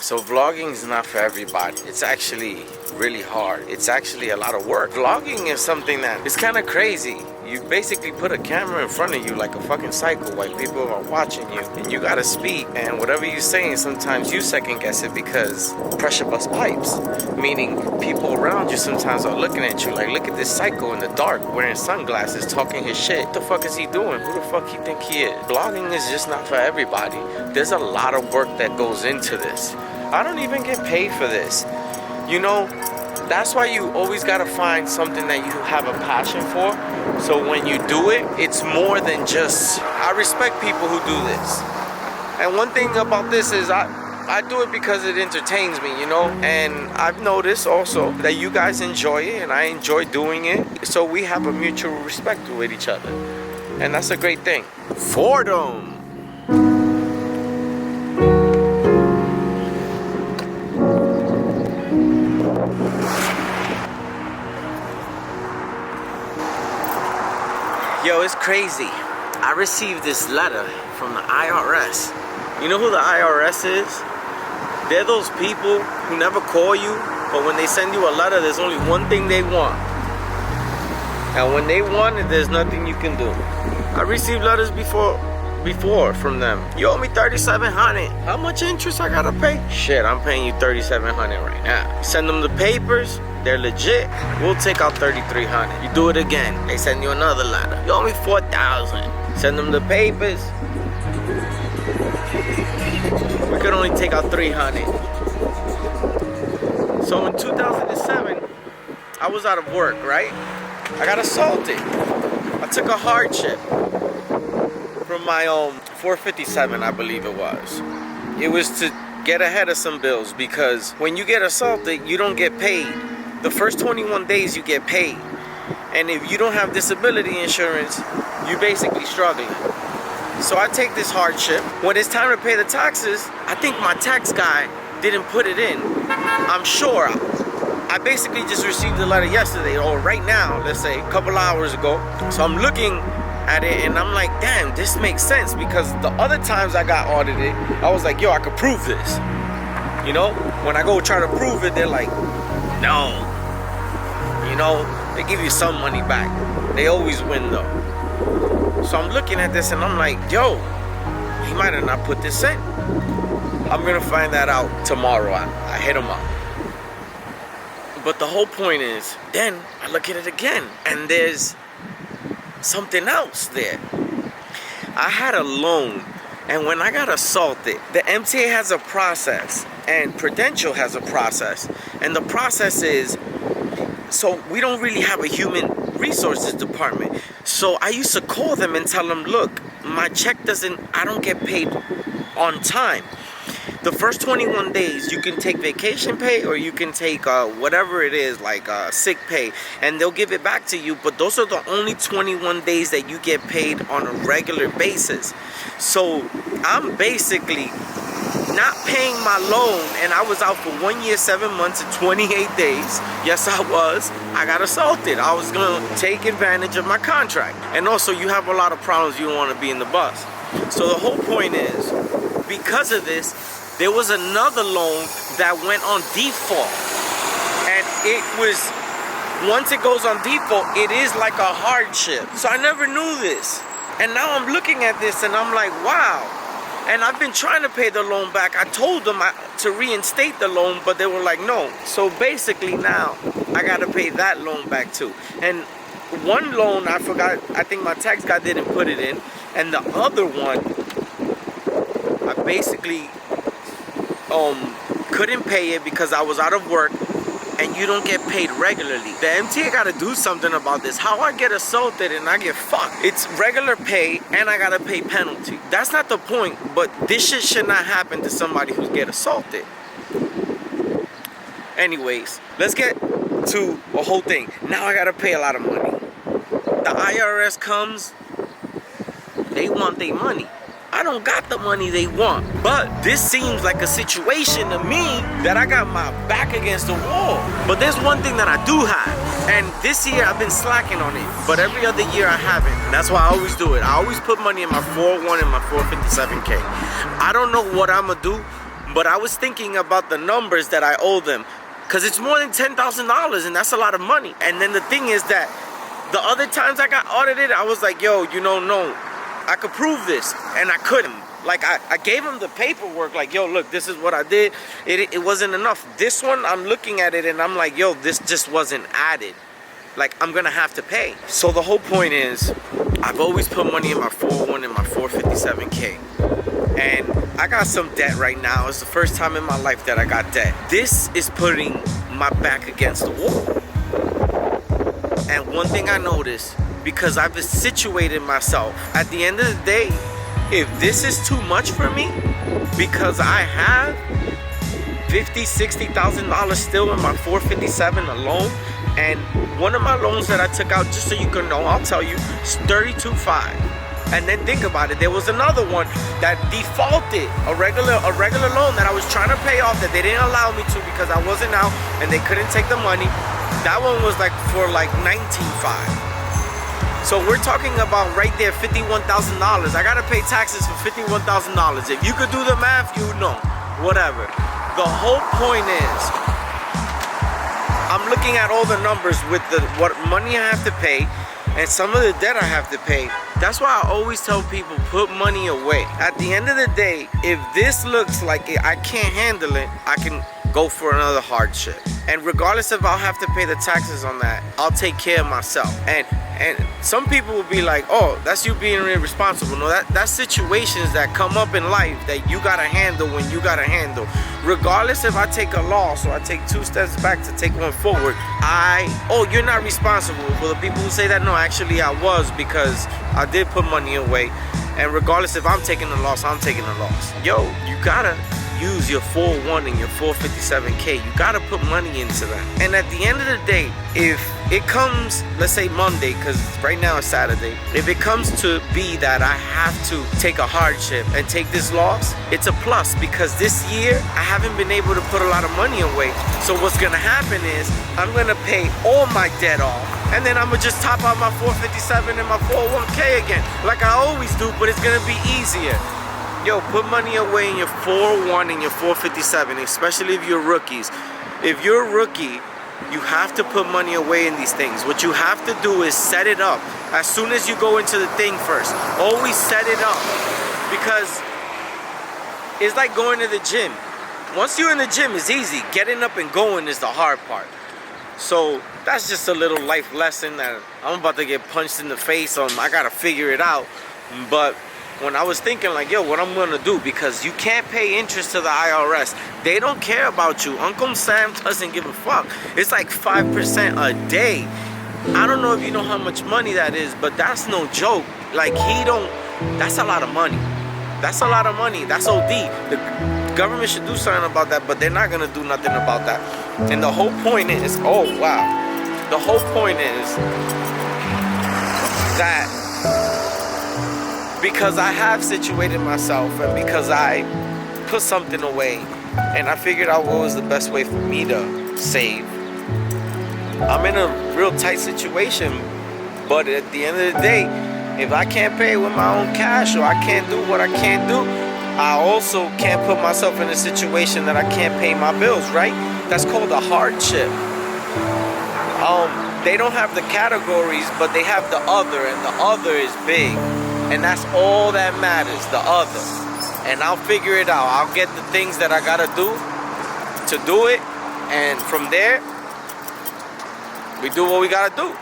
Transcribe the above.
So vlogging is not for everybody. It's actually really hard. It's actually a lot of work. Vlogging is something that is kind of crazy. You basically put a camera in front of you like a fucking psycho while people are watching you, and you gotta speak, and whatever you're saying, sometimes you second guess it because pressure bust pipes. Meaning people around you sometimes are looking at you like, look at this psycho in the dark wearing sunglasses talking his shit. What the fuck is he doing? Who the fuck he think he is? Vlogging is just not for everybody. There's a lot of work that goes into this. I don't even get paid for this. You know, that's why you always gotta find something that you have a passion for. So when you do it, it's more than just, I respect people who do this. And one thing about this is I do it because it entertains me, you know? And I've noticed also that you guys enjoy it and I enjoy doing it. So we have a mutual respect with each other. And that's a great thing. Fordham. Yo, it's crazy. I received this letter from the IRS. You know who the IRS is? They're those people who never call you, but when they send you a letter, there's only one thing they want. And when they want it, there's nothing you can do. I received letters before from them. You owe me $3,700. How much interest I gotta pay? Shit, I'm paying you $3,700 right now. Send them the papers. They're legit. We'll take out $3,300. You do it again. They send you another letter. You owe me $4,000. Send them the papers. We could only take out $300. So in 2007, I was out of work, right? I got assaulted. I took a hardship from my 457, I believe it was. It was to get ahead of some bills because when you get assaulted, you don't get paid. The first 21 days you get paid. And if you don't have disability insurance, you're basically struggling. So I take this hardship. When it's time to pay the taxes, I think my tax guy didn't put it in. I'm sure. I basically just received the letter yesterday, or right now, let's say a couple hours ago. So I'm looking at it and I'm like, damn, this makes sense, because the other times I got audited, I was like, yo, I could prove this. You know, when I go try to prove it, they're like, no. You know, they give you some money back. They always win though. So I'm looking at this and I'm like, yo, he might have not put this in. I'm gonna find that out tomorrow. I hit him up. But the whole point is, then I look at it again and there's something else there. I had a loan, and when I got assaulted, the MTA has a process and Prudential has a process. And the process is, so we don't really have a human resources department. So I used to call them and tell them, look, my check I don't get paid on time. The first 21 days, you can take vacation pay or you can take whatever it is, like sick pay, and they'll give it back to you. But those are the only 21 days that you get paid on a regular basis. So I'm basically not paying my loan, and I was out for 1 year, 7 months, and 28 days. Yes, I was. I got assaulted. I was going to take advantage of my contract. And also, you have a lot of problems. You don't want to be in the bus. So the whole point is, because of this, there was another loan that went on default. And it was, once it goes on default, it is like a hardship. So I never knew this. And now I'm looking at this and I'm like, wow. And I've been trying to pay the loan back. I told them to reinstate the loan, but they were like, no. So basically now, I gotta pay that loan back too. And one loan, I forgot, I think my tax guy didn't put it in. And the other one, I basically couldn't pay it because I was out of work, and you don't get paid regularly. The MTA gotta do something about this. How I get assaulted and I get fucked? It's regular pay and I gotta pay penalty. That's not the point, but this shit should not happen to somebody who's get assaulted. Anyways, let's get to a whole thing. Now I gotta pay a lot of money. The IRS comes, they want their money. I don't got the money they want, but this seems like a situation to me that I got my back against the wall. But there's one thing that I do have, and this year I've been slacking on it, but every other year I haven't. That's why I always do it. I always put money in my 401 and my 457k. I don't know what I'm gonna do, But I was thinking about the numbers that I owe them, because it's more than $10,000, and that's a lot of money. And then the thing is that the other times I got audited, I was like, yo, no, I could prove this, and I couldn't. Like, I gave him the paperwork, like, yo, look, this is what I did. It wasn't enough. This one, I'm looking at it, and I'm like, yo, this just wasn't added. Like, I'm gonna have to pay. So the whole point is, I've always put money in my 401 and my 457k. And I got some debt right now. It's the first time in my life that I got debt. This is putting my back against the wall. And one thing I noticed, because I've situated myself, at the end of the day, if this is too much for me, because I have $50,000, $60,000 still in my 457 alone, and one of my loans that I took out, just so you can know, I'll tell you, is $32,500. And then think about it, there was another one that defaulted, a regular loan that I was trying to pay off that they didn't allow me to because I wasn't out and they couldn't take the money. That one was like for like $19,500. So we're talking about right there $51,000. I gotta pay taxes for $51,000. If you could do the math, you know, whatever. The whole point is, I'm looking at all the numbers with what money I have to pay and some of the debt I have to pay. That's why I always tell people, put money away. At the end of the day, if this looks like I can't handle it, I can go for another hardship. And regardless if I'll have to pay the taxes on that, I'll take care of myself. And some people will be like, oh, that's you being irresponsible. No, that's situations that come up in life that you gotta handle when you gotta handle. Regardless if I take a loss or I take 2 steps back to take one forward, you're not responsible. For the people who say that, no, actually I was, because I did put money away. And regardless if I'm taking a loss, I'm taking a loss. Yo, you gotta use your 401 and your 457k. You gotta put money into that. And at the end of the day, if it comes, let's say Monday, because right now it's Saturday, if it comes to be that I have to take a hardship and take this loss, it's a plus, because this year I haven't been able to put a lot of money away. So what's gonna happen is I'm gonna pay all my debt off, and then I'm gonna just top out my 457 and my 401k again, like I always do, but it's gonna be easier. Yo, put money away in your 401 and your 457, especially if you're rookies. If you're a rookie, you have to put money away in these things. What you have to do is set it up. As soon as you go into the thing first, always set it up. Because it's like going to the gym. Once you're in the gym, it's easy. Getting up and going is the hard part. So that's just a little life lesson that I'm about to get punched in the face on. I gotta figure it out. But when I was thinking like, yo, what I'm gonna do, because you can't pay interest to the IRS. They don't care about you. Uncle Sam doesn't give a fuck. It's like 5% a day. I don't know if you know how much money that is, but that's no joke. Like, that's a lot of money. That's a lot of money. That's OD. The government should do something about that, but they're not gonna do nothing about that. And the whole point is, oh wow. The whole point is that because I have situated myself and because I put something away and I figured out what was the best way for me to save, I'm in a real tight situation. But at the end of the day, if I can't pay with my own cash, or I can't do what I can't do, I also can't put myself in a situation that I can't pay my bills, right? That's called a hardship. They don't have the categories, but they have the other, and the other is big. And that's all that matters, the other. And I'll figure it out. I'll get the things that I gotta do to do it. And from there, we do what we gotta do.